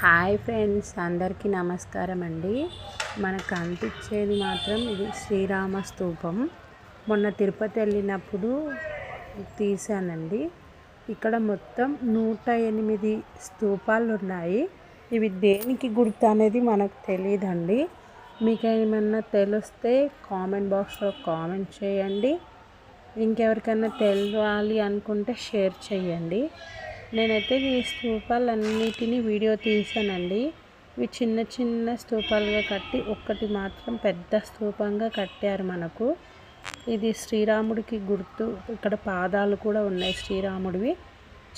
Hi friends, అందరికీ నమస్కారం అండి. మనకు కనిపించేది మాత్రం ఇది శ్రీరామ స్తూపం. మొన్న తిరుపతి వెళ్ళినప్పుడు తీసానండి. ఇక్కడ మొత్తం 108 స్తూపాలు ఉన్నాయి. ఇవి దేనికి గుర్తు అనేది మనకు తెలియదండి. మీకు ఏమన్నా తెలిస్తే కామెంట్ బాక్స్లో కామెంట్ చేయండి. ఇంకెవరికైనా తెలియాలి అనుకుంటే షేర్ చేయండి. నేనైతే ఈ స్తూపాలన్నిటినీ వీడియో తీసానండి. ఇవి చిన్న చిన్న స్తూపాలుగా కట్టి ఒక్కటి మాత్రం పెద్ద స్తూపంగా కట్టారు మనకు. ఇది శ్రీరాముడికి గుర్తు. ఇక్కడ పాదాలు కూడా ఉన్నాయి శ్రీరాముడివి.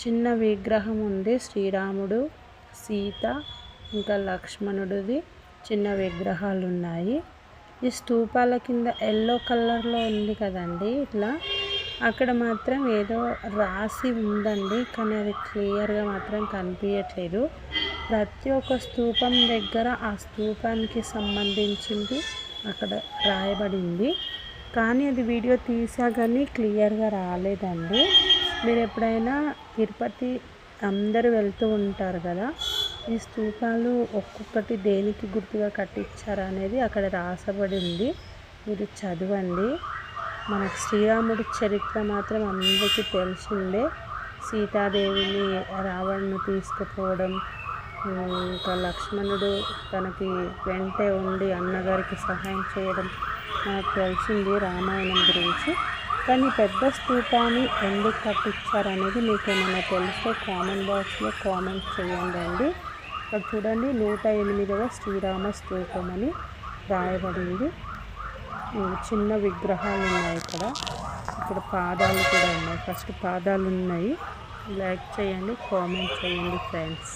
చిన్న విగ్రహం ఉంది. శ్రీరాముడు, సీత, ఇంకా లక్ష్మణుడిది చిన్న విగ్రహాలు ఉన్నాయి. ఈ స్తూపాల కింద ఎల్లో కలర్లో ఉంది కదండి, ఇట్లా అక్కడ మాత్రం ఏదో రాసి ఉందండి, కానీ అది క్లియర్గా మాత్రం కనిపించట్లేదు. ప్రతి ఒక్క స్తూపం దగ్గర ఆ స్తూపానికి సంబంధించింది అక్కడ రాయబడింది, కానీ అది వీడియో తీసా కానీ క్లియర్గా రాలేదండి. మీరు ఎప్పుడైనా తిరుపతి అందరూ వెళ్తూ ఉంటారు కదా, ఈ స్తూపాలు ఒక్కొక్కటి దేనికి గుర్తుగా కట్టించారు అనేది అక్కడ రాసబడి ఉంది. మీరు చదవండి. మనకు శ్రీరాముడి చరిత్ర మాత్రం అందరికీ తెలిసిందే. సీతాదేవిని రావణుని తీసుకుపోవడం, ఇంకా లక్ష్మణుడు తనకి వెంటే ఉండి అన్నగారికి సహాయం చేయడం మనకు తెలిసింది రామాయణం గురించి. కానీ పెద్ద స్తూపాన్ని ఎందుకు కట్టించారనేది మీకు ఏమైనా తెలిస్తే కామెంట్ బాక్స్లో కామెంట్ చేయండి అండి. ఇక్కడ చూడండి, 108వ శ్రీరామ స్తూపం అని రాయబడింది. చిన్న విగ్రహాలు ఉన్నాయి ఇక్కడ పాదాలు కూడా ఉన్నాయి. ఫస్ట్ పాదాలు ఉన్నాయి. లైక్ చేయండి, కామెంట్ చేయండి ఫ్రెండ్స్.